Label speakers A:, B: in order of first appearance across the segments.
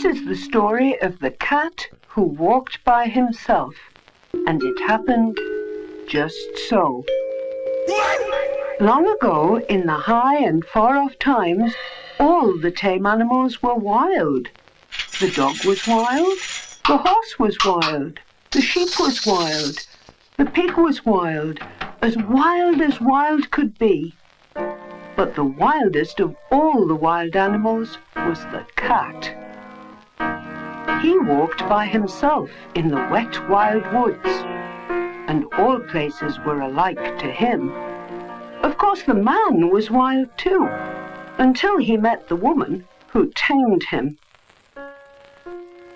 A: This is the story of the cat who walked by himself, and it happened just so. Long ago, in the high and far-off times, all the tame animals were wild. The dog was wild, the horse was wild, the sheep was wild, the pig was wild as wild could be. But the wildest of all the wild animals was the cat. He walked by himself in the wet wild woods, and all places were alike to him. Of course the man was wild too, until he met the woman who tamed him.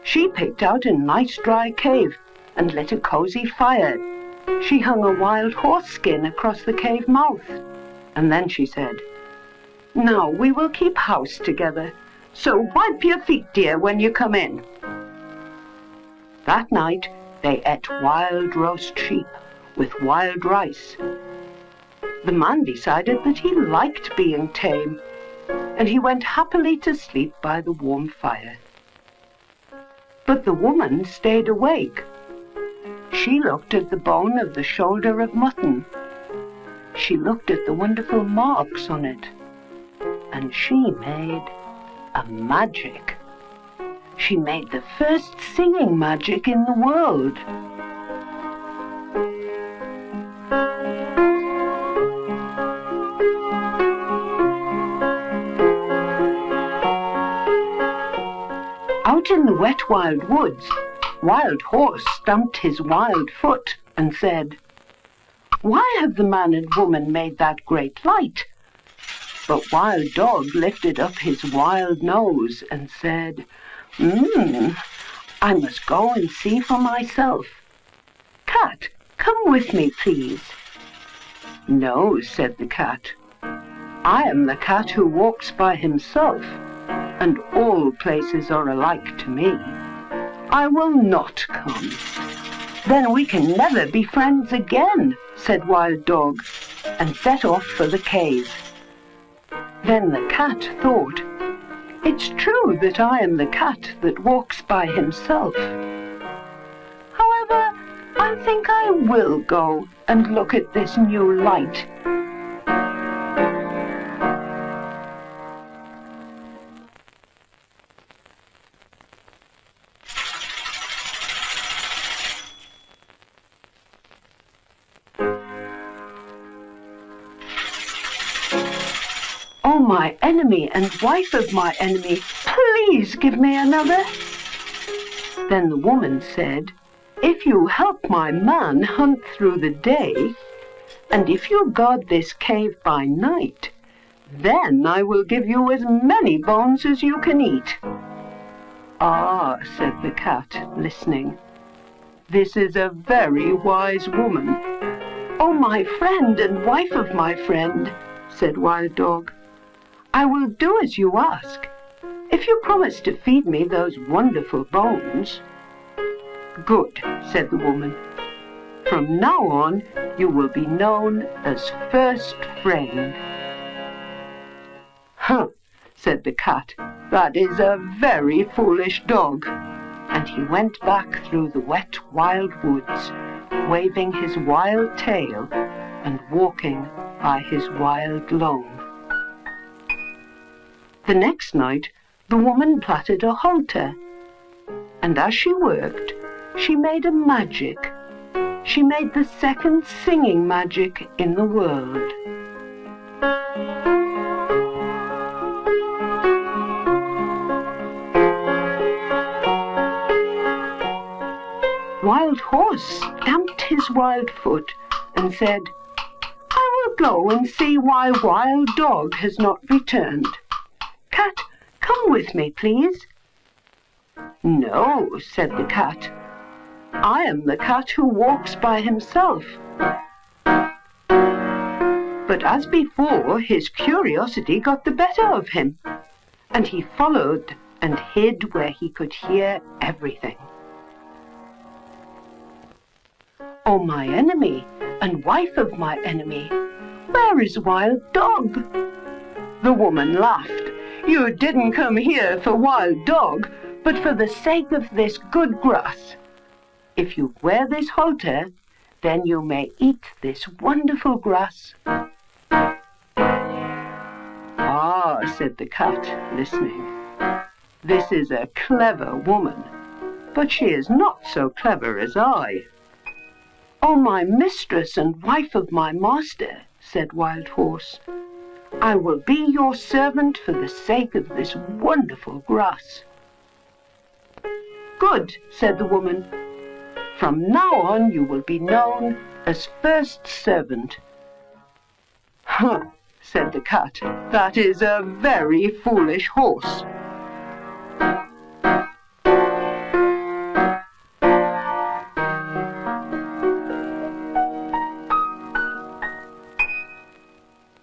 A: She picked out a nice dry cave and lit a cozy fire. She hung a wild horse skin across the cave mouth, and then she said, "Now we will keep house together, so wipe your feet, dear, when you come in." That night they ate wild roast sheep with wild rice. The man decided that he liked being tame, and he went happily to sleep by the warm fire. But the woman stayed awake. She looked at the bone of the shoulder of mutton. She looked at the wonderful marks on it, and she made a magic. She made the first singing magic in the world. Out in the wet wild woods, Wild Horse stamped his wild foot and said, "Why have the man and woman made that great light?" But Wild Dog lifted up his wild nose and said, I must go and see for myself. Cat, come with me, please." "No," said the cat. "I am the cat who walks by himself, and all places are alike to me. I will not come." "Then we can never be friends again," said Wild Dog, and set off for the cave. Then the cat thought, "It's true that I am the cat that walks by himself. However, I think I will go and look at this new light." "Oh, my enemy and wife of my enemy, please give me another." Then the woman said, "If you help my man hunt through the day, and if you guard this cave by night, then I will give you as many bones as you can eat." "Ah," said the cat, listening, "this is a very wise woman." "Oh, my friend and wife of my friend," said Wild Dog, "I will do as you ask, if you promise to feed me those wonderful bones." "Good," said the woman. "From now on you will be known as First Friend." "Huh," said the cat, "that is a very foolish dog." And he went back through the wet wild woods, waving his wild tail and walking by his wild lone. The next night the woman plaited a halter, and as she worked, she made a magic. She made the second singing magic in the world. Wild Horse stamped his wild foot and said, "I will go and see why Wild Dog has not returned. Cat, come with me, please." "No," said the cat. "I am the cat who walks by himself." But as before, his curiosity got the better of him, and he followed and hid where he could hear everything. "Oh, my enemy and wife of my enemy, where is Wild Dog?" The woman laughed. "You didn't come here for Wild Dog, but for the sake of this good grass. If you wear this halter, then you may eat this wonderful grass." "Ah," said the cat, listening. "This is a clever woman, but she is not so clever as I." "Oh, my mistress and wife of my master," said Wild Horse, "I will be your servant for the sake of this wonderful grass." "Good," said the woman. "From now on you will be known as first servant." "Huh," said the cat, "that is a very foolish horse."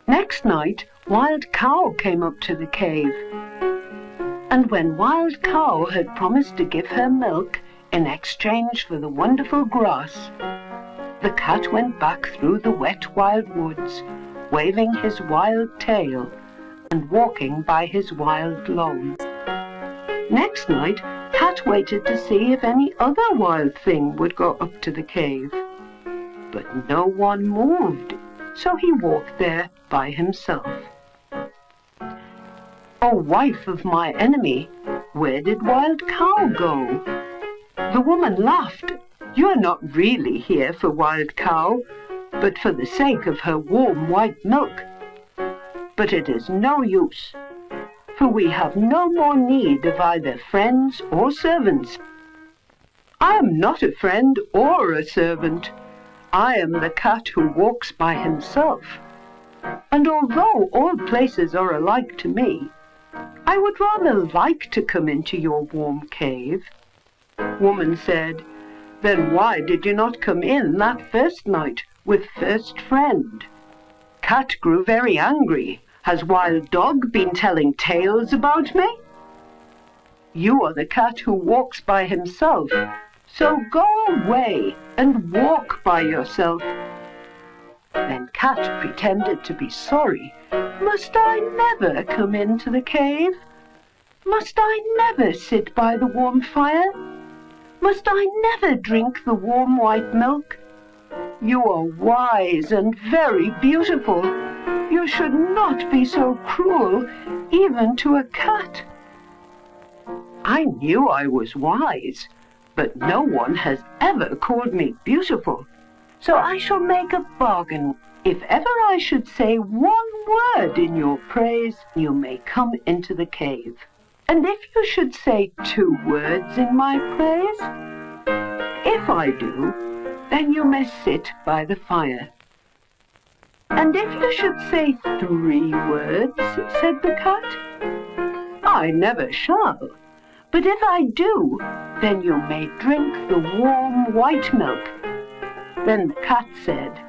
A: Next night, Wild Cow came up to the cave. And when Wild Cow had promised to give her milk in exchange for the wonderful grass, the cat went back through the wet wild woods, waving his wild tail and walking by his wild lawn. Next night, Cat waited to see if any other wild thing would go up to the cave. But no one moved, so he walked there by himself. "Oh, wife of my enemy, where did Wild Cow go?" The woman laughed. "You're not really here for Wild Cow, but for the sake of her warm white milk. But it is no use, for we have no more need of either friends or servants. I am not a friend or a servant. I am the cat who walks by himself. And although all places are alike to me, I would rather like to come into your warm cave." Woman said, "Then why did you not come in that first night with first friend?" Cat grew very angry. "Has Wild Dog been telling tales about me? You are the cat who walks by himself, so go away and walk by yourself." Then Cat pretended to be sorry. "Must I never come into the cave? Must I never sit by the warm fire? Must I never drink the warm white milk? You are wise and very beautiful. You should not be so cruel, even to a cat." I knew I was wise, but no one has ever called me beautiful. So I shall make a bargain. If ever I should say one word in your praise, you may come into the cave. And if you should say 2 words in my praise, if I do, then you may sit by the fire. And if you should say 3 words, said the cat, I never shall. But if I do, then you may drink the warm white milk. Then the cat said,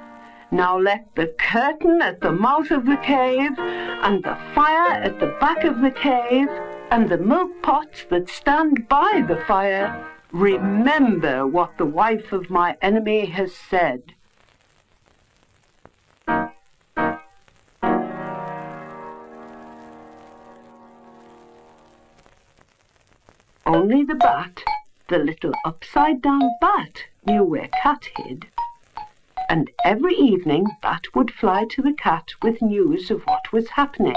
A: "Now let the curtain at the mouth of the cave, and the fire at the back of the cave, and the milk pots that stand by the fire, remember what the wife of my enemy has said." Only the bat, the little upside-down bat, knew where Cat hid. And every evening Bat would fly to the cat with news of what was happening.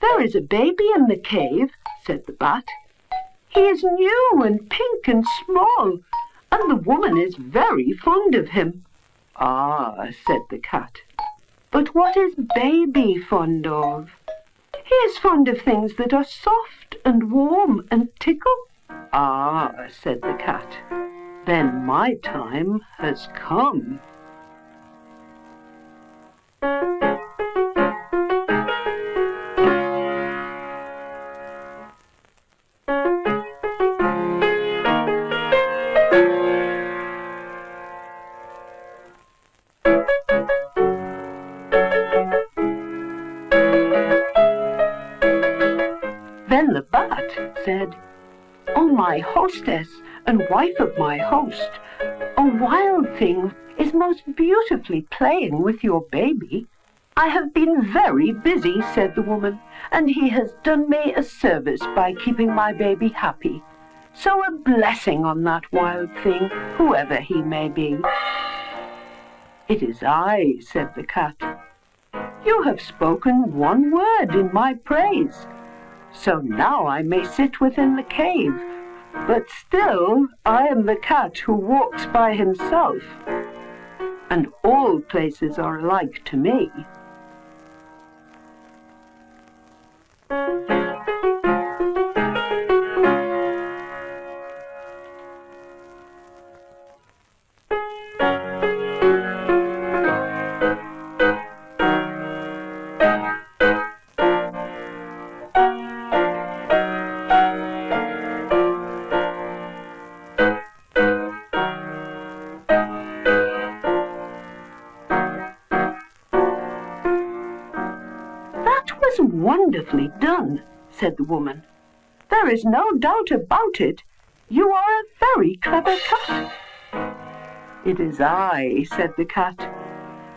A: "There is a baby in the cave," said the bat. "He is new and pink and small, and the woman is very fond of him." "Ah," said the cat, "but what is baby fond of?" "He is fond of things that are soft and warm and tickle." "Ah," said the cat, "then my time has come." Then the bat said, "Oh, my hostess and wife of my host, a wild thing is most beautifully playing with your baby. I have been very busy, said the woman, and he has done me a service by keeping my baby happy. So a blessing on that wild thing, whoever he may be. It is I, said the cat. You have spoken one word in my praise. So now I may sit within the cave, but still I am the cat who walks by himself, and all places are alike to me. Wonderfully done, said the woman. There is no doubt about it. You are a very clever cat. It is I, said the cat.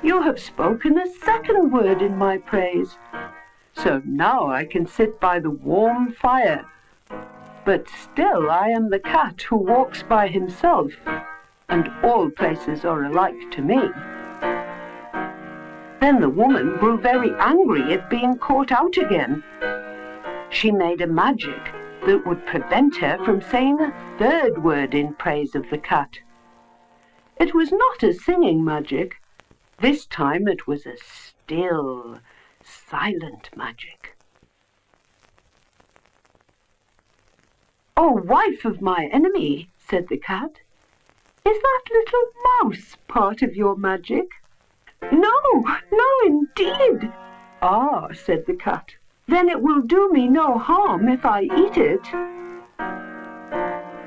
A: You have spoken a second word in my praise. So now I can sit by the warm fire. But still I am the cat who walks by himself, and all places are alike to me. Then the woman grew very angry at being caught out again. She made a magic that would prevent her from saying a third word in praise of the cat. It was not a singing magic. This time it was a still, silent magic. "Oh, wife of my enemy," said the cat, "is that little mouse part of your magic?" "No, no, indeed." "Ah," said the cat, "then it will do me no harm if I eat it."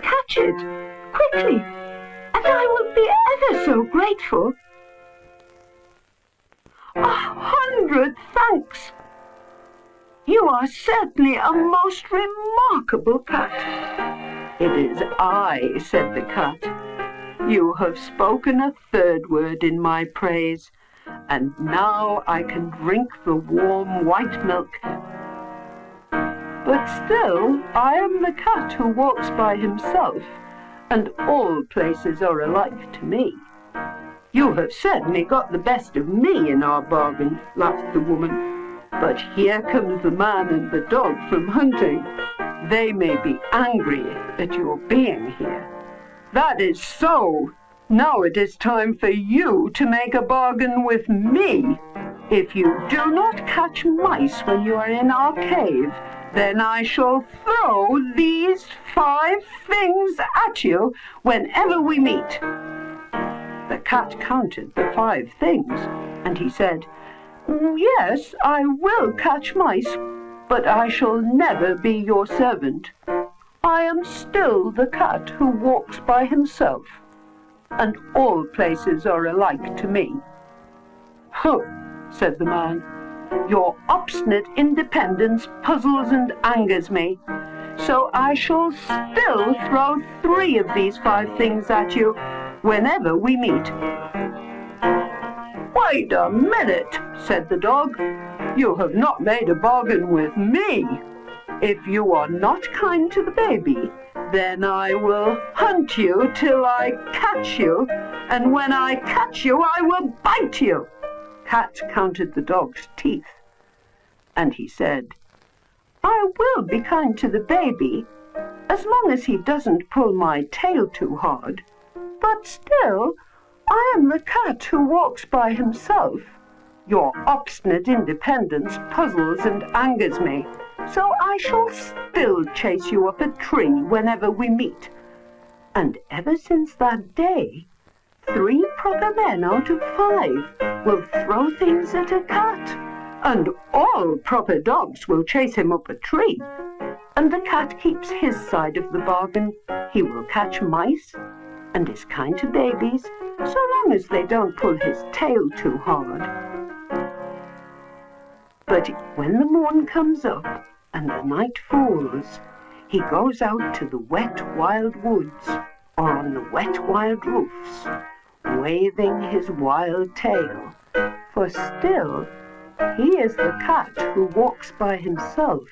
A: "Catch it, quickly, and I will be ever so grateful." "100 thanks. You are certainly a most remarkable cat." "It is I," said the cat. "You have spoken a third word in my praise, and now I can drink the warm white milk. But still I am the cat who walks by himself, and all places are alike to me." "You have certainly got the best of me in our bargain," laughed the woman. "But here comes the man and the dog from hunting. They may be angry at your being here." "That is so. Now it is time for you to make a bargain with me. If you do not catch mice when you are in our cave, then I shall throw these 5 things at you whenever we meet." The cat counted the 5 things, and he said, "Yes, I will catch mice, but I shall never be your servant. I am still the cat who walks by himself, and all places are alike to me." "Huh," said the man, "your obstinate independence puzzles and angers me, so I shall still throw 3 of these 5 things at you whenever we meet." "Wait a minute," said the dog. "You have not made a bargain with me. If you are not kind to the baby, then I will hunt you till I catch you, and when I catch you, I will bite you." Cat counted the dog's teeth, and he said, "I will be kind to the baby, as long as he doesn't pull my tail too hard. But still, I am the cat who walks by himself. Your obstinate independence puzzles and angers me, so I shall still chase you up a tree whenever we meet." And ever since that day, 3 proper men out of 5 will throw things at a cat, and all proper dogs will chase him up a tree. And the cat keeps his side of the bargain. He will catch mice and is kind to babies, so long as they don't pull his tail too hard. But when the morn comes up and the night falls, he goes out to the wet wild woods or on the wet wild roofs, waving his wild tail, for still He is the cat who walks by himself,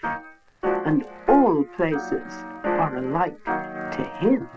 A: and all places are alike to him.